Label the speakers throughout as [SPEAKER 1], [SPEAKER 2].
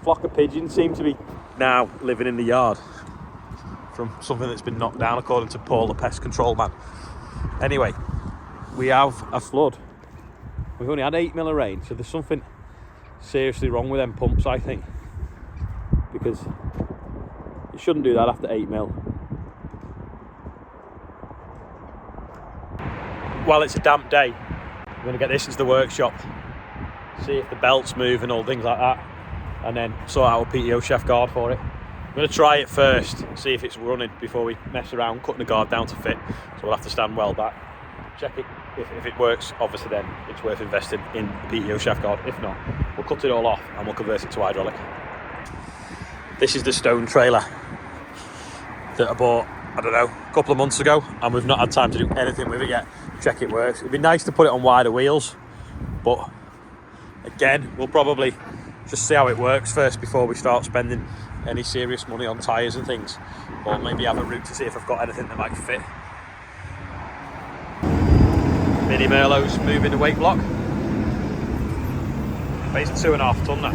[SPEAKER 1] flock of pigeons seem to be now living in the yard from something that's been knocked down, according to Paul, the pest control man. Anyway, we have a flood. We've only had 8 mil of rain, so there's something seriously wrong with them pumps, I think, because you shouldn't do that after 8 mil. While it's a damp day, I'm going to get this into the workshop, see if the belts move and all things like that, and then sort out a PTO chef guard for it. I'm going to try it first, see if it's running before we mess around cutting the guard down to fit. So we'll have to stand well back, check it. If it works, obviously then it's worth investing in the PTO chef guard. If not, we'll cut it all off and we'll convert it to hydraulic. This is the stone trailer that I bought, I don't know, a couple of months ago, and we've not had time to do anything with it yet. Check it works. It'd be nice to put it on wider wheels, but again, we'll probably just see how it works first before we start spending any serious money on tyres and things, or maybe have a route to see if I've got anything that might fit. Mini Merlot's moving the weight block. Weighs 2.5 tonne that.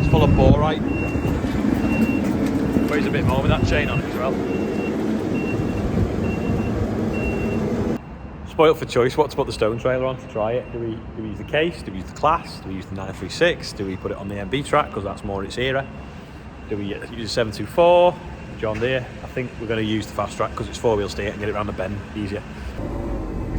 [SPEAKER 1] It's full of borite. Weighs a bit more with that chain on it as well. Spoilt for choice what to put the stone trailer on to try it. Do we use the case? Do we use the class? Do we use the 936? Do we put it on the MB track because that's more its era? Do we use 724? John Deere? I think we're going to use the fast track because it's 4-wheel steer and get it around the bend easier.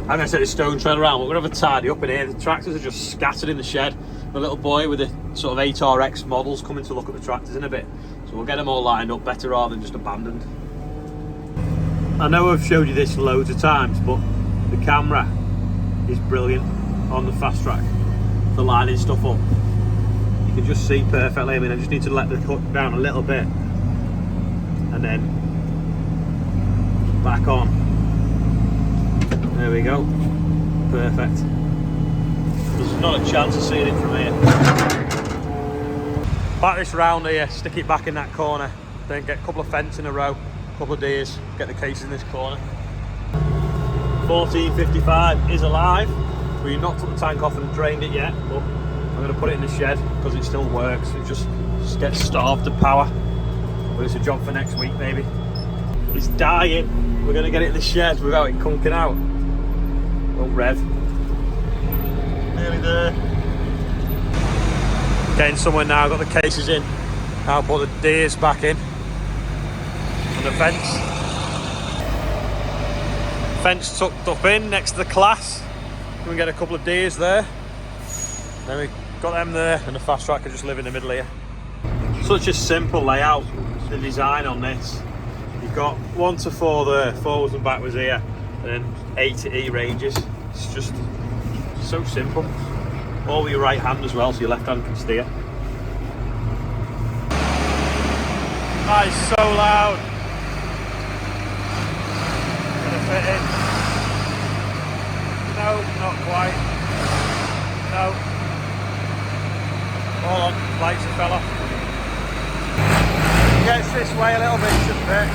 [SPEAKER 1] I'm going to set this stone trailer around, but we're going to have a tidy up in here. The tractors are just scattered in the shed. The little boy with the sort of 8RX models coming to look at the tractors in a bit. So we'll get them all lined up better rather than just abandoned. I know I've showed you this loads of times, but the camera is brilliant on the fast track for lining stuff up. You can just see perfectly. I mean, I just need to let the hook down a little bit and then back on. There we go. Perfect. There's not a chance of seeing it from here. Back this round here, stick it back in that corner, then get a couple of fence in a row, a couple of deers, get the case in this corner. 1455 is alive. We've not took the tank off and drained it yet, but I'm going to put it in the shed because it still works. It just gets starved of power. But it's a job for next week maybe. It's dying. We're going to get it in the shed without it conking out. Won't rev. Nearly there. Getting somewhere now, got the cases in. Now put the deers back in. And the fence. Fence tucked up in next to the class. We can get a couple of deers there. Then we got them there, and the fast track can just live in the middle here. Such a simple layout, the design on this. You've got 1 to 4 there, forwards and backwards here, and then A to E ranges. It's just so simple. All with your right hand as well, so your left hand can steer. That is so loud. Gonna fit in. No, not quite. No. Hold on, lights have fell off. Gets this way a little bit, shouldn't it?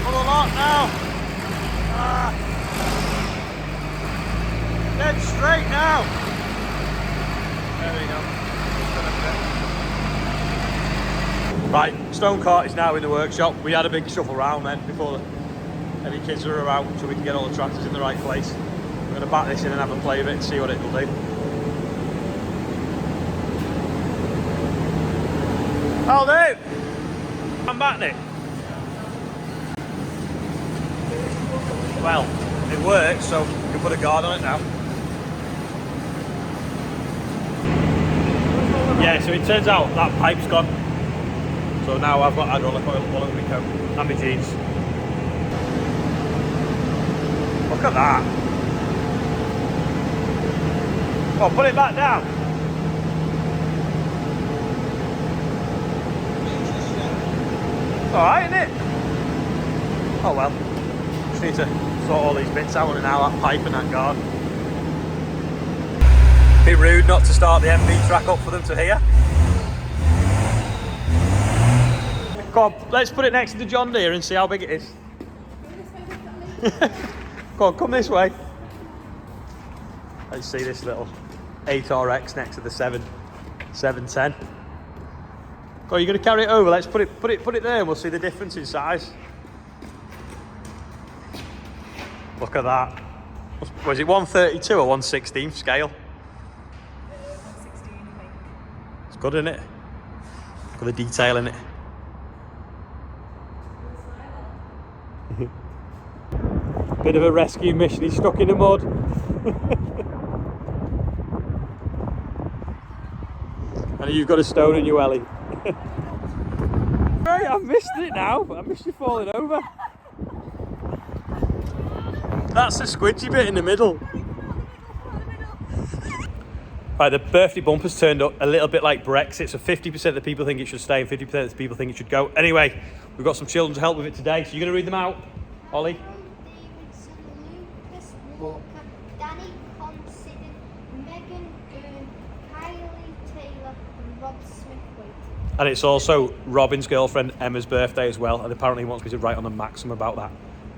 [SPEAKER 1] Pull a lot now. Dead straight now. There we go. Right, stone cart is now in the workshop. We had a big shuffle round then before any kids were around, so we can get all the tractors in the right place. We're going to back this in and have a play with it and see what it will do. I'll do. I'm batting it. Well, it works, so you can put a guard on it now. Yeah, so it turns out that pipe's gone. So now I've got hydraulic oil all over my coat and my jeans. Look at that. Oh, put it back down. Alright, isn't it? Oh well. Just need to sort all these bits out and now that pipe and that guard. Bit rude not to start the MB track up for them to hear. Come on, let's put it next to the John Deere and see how big it is. Go on, come this way. Let's see this little 8RX next to the 710. Oh, you're going to carry it over? Let's put it there and we'll see the difference in size. Look at that. Was it 132 or 116 scale?
[SPEAKER 2] 116, I think.
[SPEAKER 1] It's good, isn't it? Got the detail in it. Bit of a rescue mission. He's stuck in the mud. And you've got a stone in your welly. Right, I've missed it now. I missed you falling over. That's the squidgy bit in the middle. Right, the birthday bumper's turned up a little bit like Brexit, so 50% of the people think it should stay and 50% of the people think it should go. Anyway, we've got some children to help with it today, so you're going to read them out, Ollie?
[SPEAKER 3] Lucas, Walker, Danny Consider, Megan Byrne, Kylie Taylor, and Rob Smithwaite.
[SPEAKER 1] And it's also Robin's girlfriend Emma's birthday as well, and apparently he wants me to write on the maxim about that.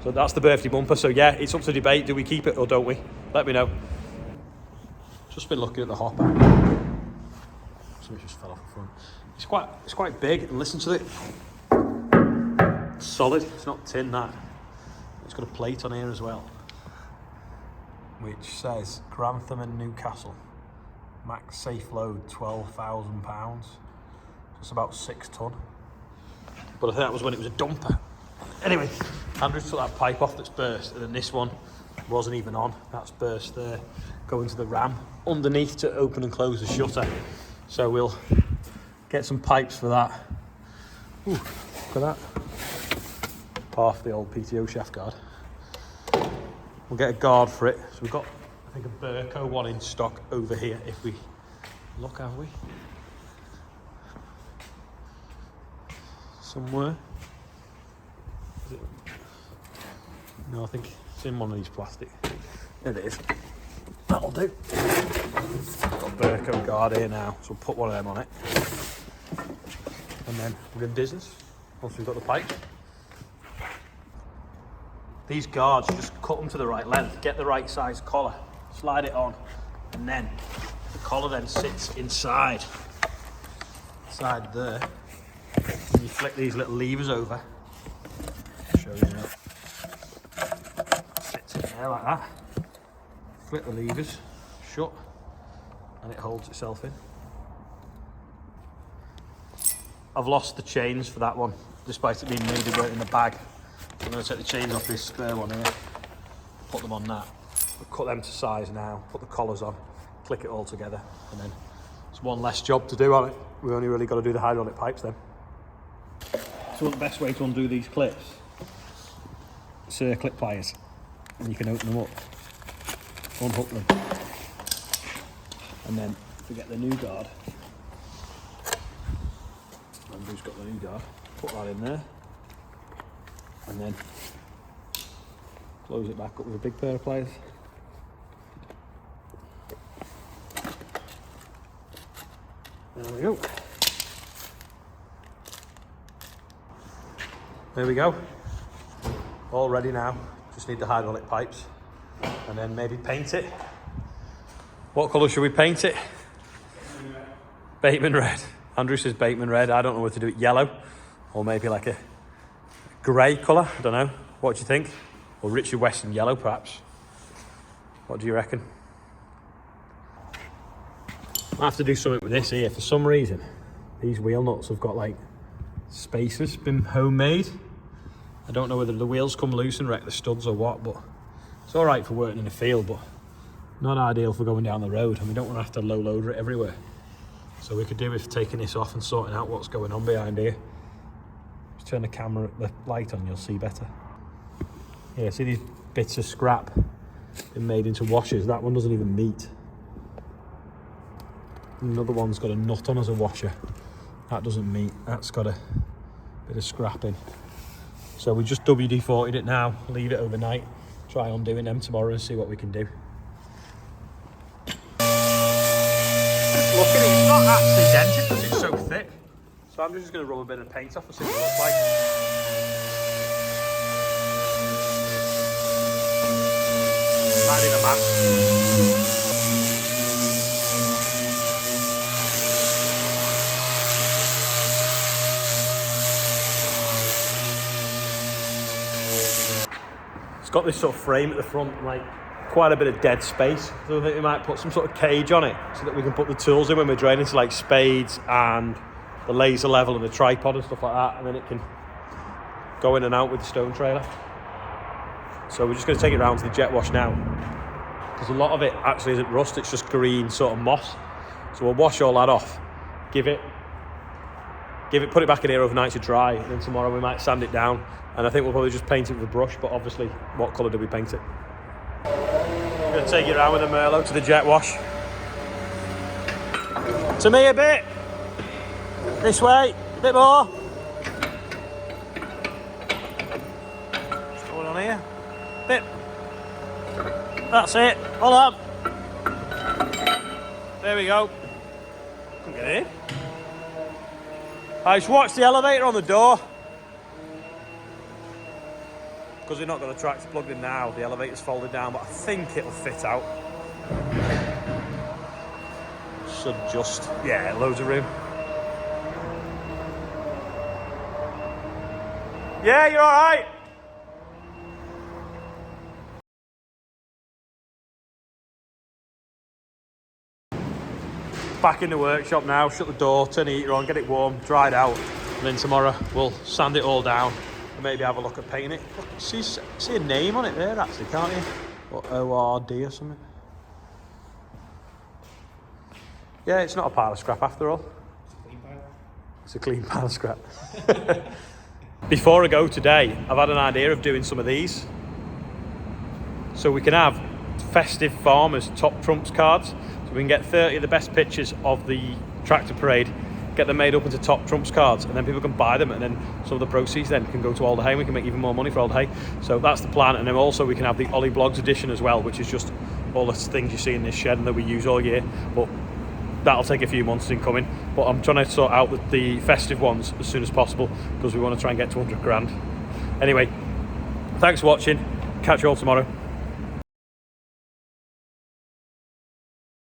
[SPEAKER 1] So that's the birthday bumper. So yeah, it's up to debate. Do we keep it or don't we? Let me know. Just been looking at the hopper. Something just fell off the front. It's quite big, and listen to it. It's solid. It's not tin, that. It's got a plate on here as well, which says Grantham and Newcastle. Max safe load £12,000. It's about 6 ton. But I think that was when it was a dumper. Anyway, Andrew's took that pipe off that's burst, and then this one wasn't even on. That's burst there, going to the ram underneath to open and close the shutter. So we'll get some pipes for that. Ooh, look at that. Half the old PTO chef guard. We'll get a guard for it. So we've got, I think, a Burco one in stock over here. If we look, have we? Somewhere. Is it? No, I think it's in one of these plastic. There it is. That'll do. Got a Burco guard here now, so we'll put one of them on it. And then we're in business once we've got the pipe. These guards, you just cut them to the right length, get the right size collar, slide it on, and then the collar then sits inside there. And you flick these little levers over. I'll show you now. Fits in there like that. Flick the levers shut, and it holds itself in. I've lost the chains for that one, despite it being maybe right in the bag. I'm going to take the chains off this spare one here, put them on that, we'll cut them to size now, put the collars on, click it all together, and then it's one less job to do on it. We only really got to do the hydraulic pipes then. So the best way to undo these clips, circlip pliers, and you can open them up, unhook them, and then to get the new guard, Andrew's got the new guard, put that in there, and then close it back up with a big pair of pliers. There we go. There we go. All ready now. Just need the hydraulic pipes and then maybe paint it. What colour should we paint it? Bateman red. Andrew says Bateman red. I don't know whether to do it yellow or maybe like a grey colour. I don't know. What do you think? Or Richard Weston yellow perhaps. What do you reckon? I have to do something with this here. For some reason, these wheel nuts have got like spacers, been homemade. I don't know whether the wheels come loose and wreck the studs or what, but it's all right for working in the field, but not ideal for going down the road, and we don't want to have to low loader it everywhere. So we could do with taking this off and sorting out what's going on behind here. Just turn the light on, you'll see better. Yeah, see these bits of scrap been made into washers. That one doesn't even meet. Another one's got a nut on as a washer. That doesn't meet. That's got a bit of scrap in. So we just WD-40'd it now, leave it overnight, try undoing them tomorrow and see what we can do. Look at it, it's not actually dented because it's so thick. So I'm just going to rub a bit of paint off and see what it looks like. Adding a mask. got this sort of frame at the front, like quite a bit of dead space. So I think we might put some sort of cage on it so that we can put the tools in when we're draining, so like spades and the laser level and the tripod and stuff like that, and then it can go in and out with the stone trailer. So we're just going to take it around to the jet wash now, because a lot of it actually isn't rust, it's just green sort of moss. So we'll wash all that off, put it back in here overnight to dry, and then tomorrow we might sand it down, and I think we'll probably just paint it with a brush, but obviously what colour do we paint it? I'm going to take it around with a Merlot to the jet wash. To me a bit. This way, a bit more. What's going on here? Bit. That's it. Hold on. There we go. Come get in. I just watched the elevator on the door. Because we've not got the tracks plugged in now, the elevator's folded down, but I think it'll fit out. Should just, yeah, loads of room. Yeah, you're all right. Back in the workshop now, shut the door, turn the heater on, get it warm, dried out, and then tomorrow we'll sand it all down and maybe have a look at painting it. Look, see a name on it there actually, can't you? Or ORD or something. Yeah, it's not a pile of scrap after all. It's a clean pile of scrap. Before I go today, I've had an idea of doing some of these. So we can have festive farmers top trumps cards. So we can get 30 of the best pictures of the tractor parade, get them made up into top trumps cards, and then people can buy them, and then some of the proceeds then can go to Alder Hay, and we can make even more money for Alder Hay. So that's the plan. And then also we can have the Ollie Blogs edition as well, which is just all the things you see in this shed and that we use all year. But that'll take a few months in coming. But I'm trying to sort out the festive ones as soon as possible, because we want to try and get to 100 grand. Anyway, thanks for watching. Catch you all tomorrow.